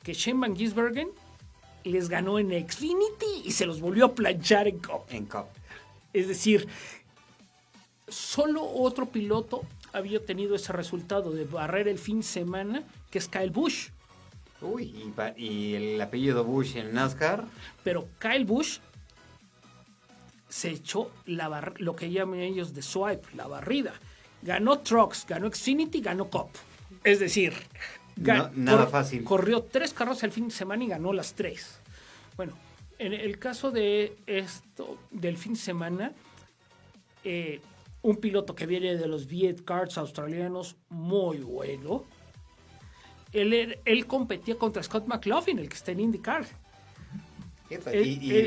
que Shane Van Gisbergen les ganó en Xfinity y se los volvió a planchar en Cup. En Cup. Es decir, solo otro piloto había tenido ese resultado de barrer el fin de semana, que es Kyle Busch. Uy, y el apellido Busch en NASCAR. Pero Kyle Busch se echó lo que llaman ellos de swipe, la barrida. Ganó Trucks, ganó Xfinity, ganó Cup. Es decir, nada fácil. Corrió 3 carros el fin de semana y ganó las 3. Bueno, en el caso de del fin de semana, un piloto que viene de los Viet Cars australianos, muy bueno. Él competía contra Scott McLaughlin, el que está en IndyCar. Y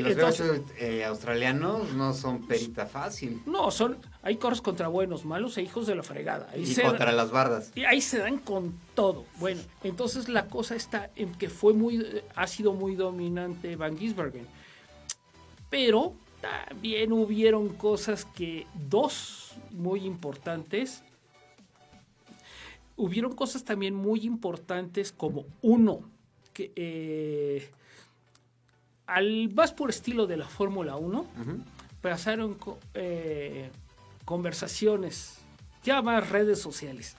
los entonces, australianos no son perita fácil. No, hay corres contra buenos, malos e hijos de la fregada. Y contra las bardas. Y ahí se dan con todo. Bueno, entonces la cosa está en que ha sido muy dominante Van Gisbergen. Pero también hubieron cosas dos muy importantes. Hubieron cosas también muy importantes como que más por estilo de la Fórmula 1, pasaron conversaciones, ya más redes sociales,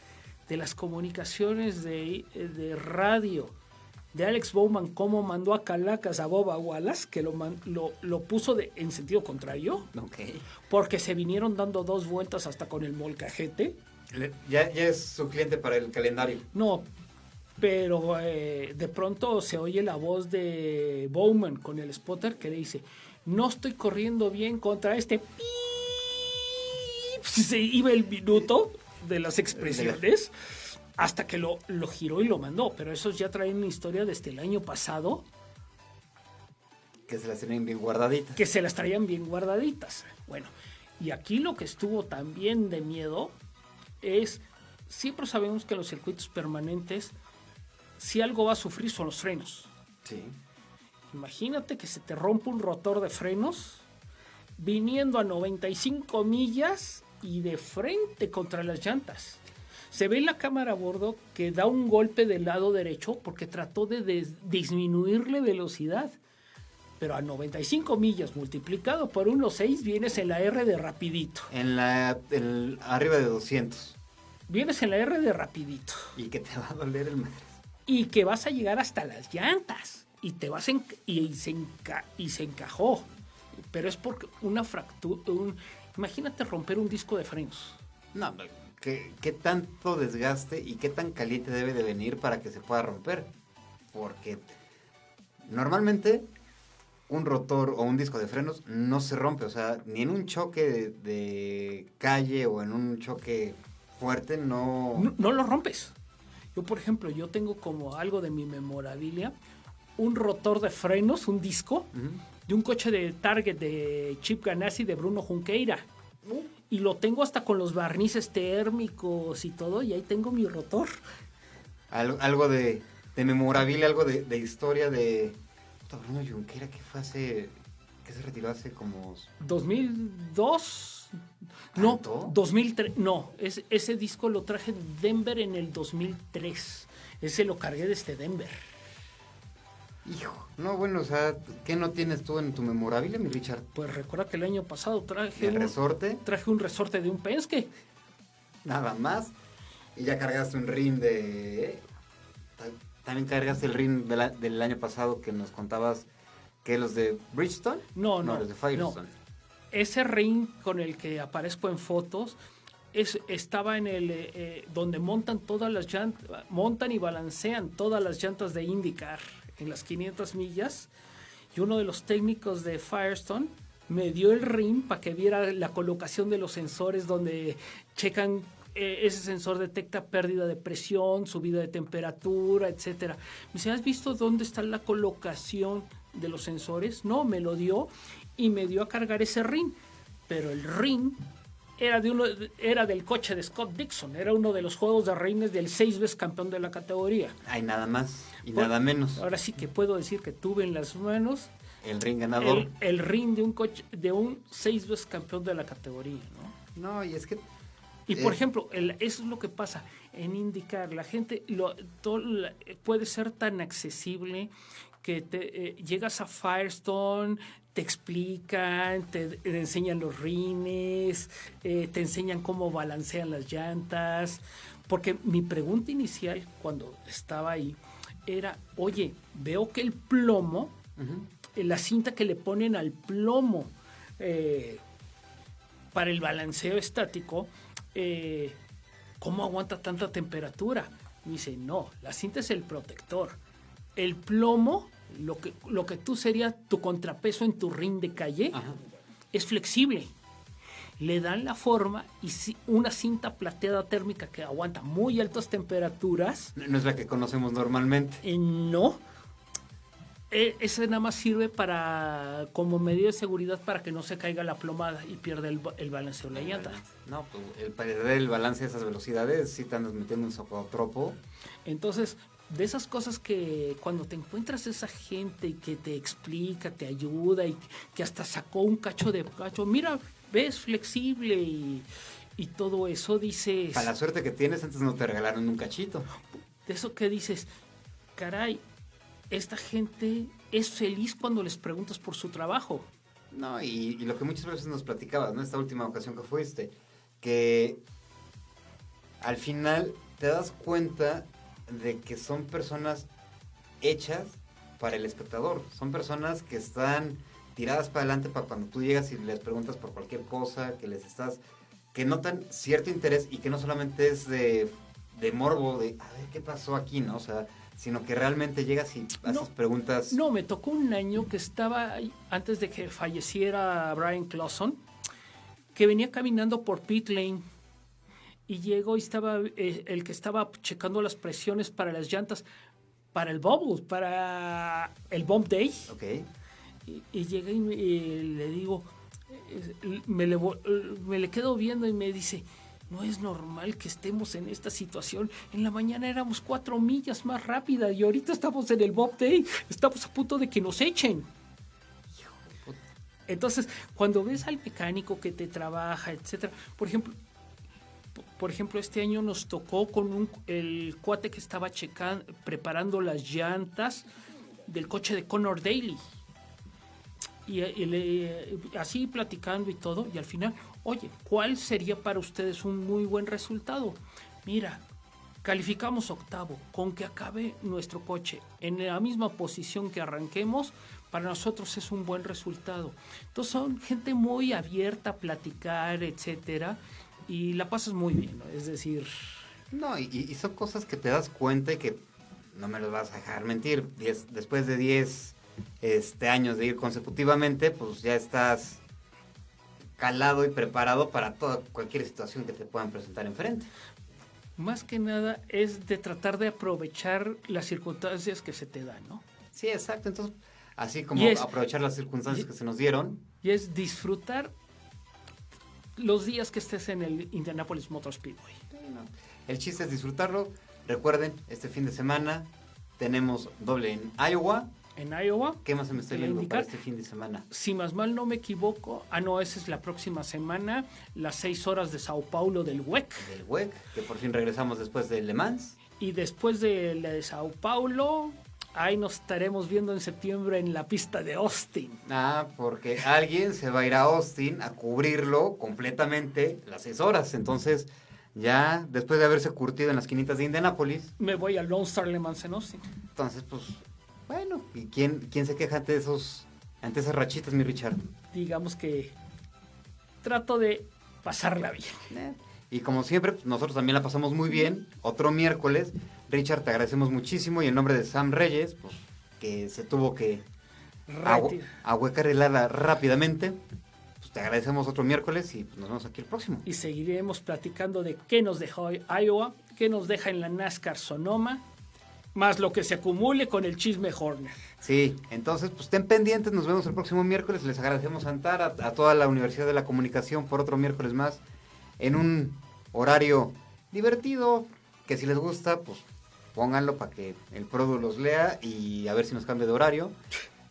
de las comunicaciones de radio, de Alex Bowman, cómo mandó a Calacas a Bubba Wallace, que lo puso en sentido contrario, porque se vinieron dando 2 vueltas hasta con el molcajete. Ya es su cliente para el calendario. No, pero de pronto se oye la voz de Bowman con el spotter que le dice: no estoy corriendo bien contra este pi. Se iba el minuto de las expresiones hasta que lo giró y lo mandó. Pero esos ya traen una historia desde el año pasado. Que se las tenían bien guardaditas. Que se las traían bien guardaditas. Bueno, y aquí lo que estuvo también de miedo es, siempre sabemos que en los circuitos permanentes, si algo va a sufrir son los frenos. Sí. Imagínate que se te rompe un rotor de frenos viniendo a 95 millas y de frente contra las llantas. Se ve en la cámara a bordo que da un golpe del lado derecho porque trató de disminuirle velocidad. Pero a 95 millas multiplicado por 1.6 vienes en la R de rapidito. Arriba de 200. Vienes en la R de rapidito. Y que te va a doler el madre. Y que vas a llegar hasta las llantas. Y te vas y se encajó. Pero es porque una fractura. Imagínate romper un disco de frenos. No, ¿qué tanto desgaste y qué tan caliente debe de venir para que se pueda romper? Porque normalmente un rotor o un disco de frenos no se rompe. O sea, ni en un choque de calle o en un choque fuerte no lo rompes. Yo, por ejemplo, tengo como algo de mi memorabilia un rotor de frenos, un disco, de un coche de Target de Chip Ganassi de Bruno Junqueira. Y lo tengo hasta con los barnices térmicos y todo, y ahí tengo mi rotor. Algo de memorabilia, algo de historia de Bruno Junqueira, que se retiró hace como 2002. ¿Tanto? No, 2003. No, ese disco lo traje de Denver en el 2003. Ese lo cargué desde Denver. Hijo, no, bueno, o sea, ¿qué no tienes tú en tu memorabilia, mi Richard? Pues recuerda que el año pasado traje resorte. Traje un resorte de un Penske. Nada más. Y ya cargaste un ring de... También cargaste el ring del año pasado que nos contabas, que los de Bridgestone. No, los de Firestone. No. Ese ring con el que aparezco en fotos estaba en el donde montan todas las llantas, montan y balancean todas las llantas de IndyCar en las 500 millas, y uno de los técnicos de Firestone me dio el ring para que viera la colocación de los sensores donde checan ese sensor detecta pérdida de presión, subida de temperatura, etcétera. Me dice, ¿has visto dónde está la colocación de los sensores? No, me lo dio y me dio a cargar ese ring. Pero el ring era del coche de Scott Dixon, era uno de los juegos de rines del 6 veces campeón de la categoría. Hay nada más y nada menos. Ahora sí que puedo decir que tuve en las manos El ring ganador. el ring de un coche, de un 6 veces campeón de la categoría, ¿no? No, y es que... Y por ejemplo, eso es lo que pasa en IndyCar. La gente puede ser tan accesible que llegas a Firestone, te explican, te enseñan los rines, te enseñan cómo balancean las llantas. Porque mi pregunta inicial cuando estaba ahí era, oye, veo que el plomo, la cinta que le ponen al plomo para el balanceo estático, ¿cómo aguanta tanta temperatura? Me dice, no, la cinta es el protector. El plomo, lo que tú sería tu contrapeso en tu ring de calle, es flexible. Le dan la forma y una cinta plateada térmica que aguanta muy altas temperaturas. No es la que conocemos normalmente. No. Ese nada más sirve como medida de seguridad para que no se caiga la plomada y pierda el balanceo de la llanta. No, pues el perder el balance de esas velocidades, sí te andas metiendo un socotropo. Entonces, de esas cosas que cuando te encuentras esa gente y que te explica, te ayuda y que hasta sacó un cacho, mira, ves flexible y todo eso, dices... Para la suerte que tienes, antes no te regalaron un cachito. De eso que dices, caray, esta gente es feliz cuando les preguntas por su trabajo. No, y lo que muchas veces nos platicabas, ¿no? Esta última ocasión que fuiste, que al final te das cuenta de que son personas hechas para el espectador. Son personas que están tiradas para adelante para cuando tú llegas y les preguntas por cualquier cosa, que notan cierto interés y que no solamente es de morbo, de a ver qué pasó aquí, ¿no? O sea, sino que realmente llegas y haces preguntas. No, me tocó un año que estaba, antes de que falleciera Brian Clauson, que venía caminando por pit lane y llegó y estaba el que estaba checando las presiones para las llantas, para el bubble, para el bump day. Okay. Y llegué y le digo, me le quedo viendo y me dice, no es normal que estemos en esta situación. En la mañana éramos 4 millas más rápida y ahorita estamos en el bump day, estamos a punto de que nos echen. Entonces, cuando ves al mecánico que te trabaja, etcétera, por ejemplo, este año nos tocó con el cuate que estaba preparando las llantas del coche de Conor Daly. Y así platicando y todo, y al final, oye, ¿cuál sería para ustedes un muy buen resultado? Mira, calificamos 8º, con que acabe nuestro coche en la misma posición que arranquemos, para nosotros es un buen resultado. Entonces son gente muy abierta a platicar, etcétera, y la pasas muy bien, ¿no? Es decir... No, y son cosas que te das cuenta y que no me los vas a dejar mentir. Después de 10 años de ir consecutivamente, pues ya estás calado y preparado para cualquier situación que te puedan presentar enfrente. Más que nada es de tratar de aprovechar las circunstancias que se te dan, ¿no? Sí, exacto. Entonces, así como aprovechar las circunstancias que se nos dieron. Y es disfrutar los días que estés en el Indianapolis Motor Speedway. Sí, no. El chiste es disfrutarlo. Recuerden, este fin de semana tenemos doble en Iowa. En Iowa. ¿Qué más se me está viendo para este fin de semana? Si más mal no me equivoco, esa es la próxima semana, las 6 horas de Sao Paulo del WEC. Del WEC, que por fin regresamos después de Le Mans. Y después de la de Sao Paulo, ahí nos estaremos viendo en septiembre en la pista de Austin. Porque alguien se va a ir a Austin a cubrirlo completamente las 6 horas. Entonces, ya después de haberse curtido en las quinitas de Indianápolis, me voy al Lone Star Le Mans en Austin. Entonces, pues, bueno, ¿y quién se queja ante esas rachitas, mi Richard? Digamos que trato de pasarla bien. Y como siempre, pues, nosotros también la pasamos muy bien. Otro miércoles. Richard, te agradecemos muchísimo. Y en nombre de Sam Reyes, pues, que se tuvo que ahuecar el ala rápidamente, pues, te agradecemos otro miércoles y pues, nos vemos aquí el próximo. Y seguiremos platicando de qué nos dejó Iowa, qué nos deja en la NASCAR Sonoma, más lo que se acumule con el chisme Horner. Sí, entonces pues estén pendientes, nos vemos el próximo miércoles. Les agradecemos a toda la Universidad de la Comunicación por otro miércoles más en un horario divertido, que si les gusta, pues pónganlo para que el Produ los lea y a ver si nos cambia de horario.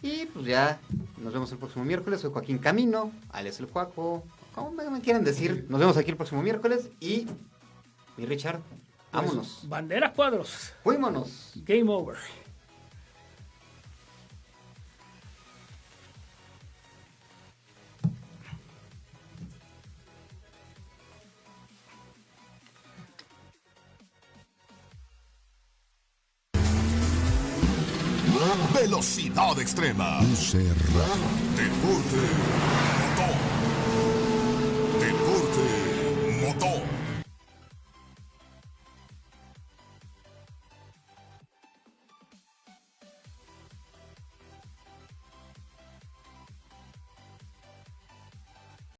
Y pues ya nos vemos el próximo miércoles. Soy Joaquín Camino, alias el Juaco, como me quieren decir. Nos vemos aquí el próximo miércoles y mi Richard, vámonos. Pues, bandera cuadros. Fuímonos. Game over. Velocidad extrema. UC Radio. Deporte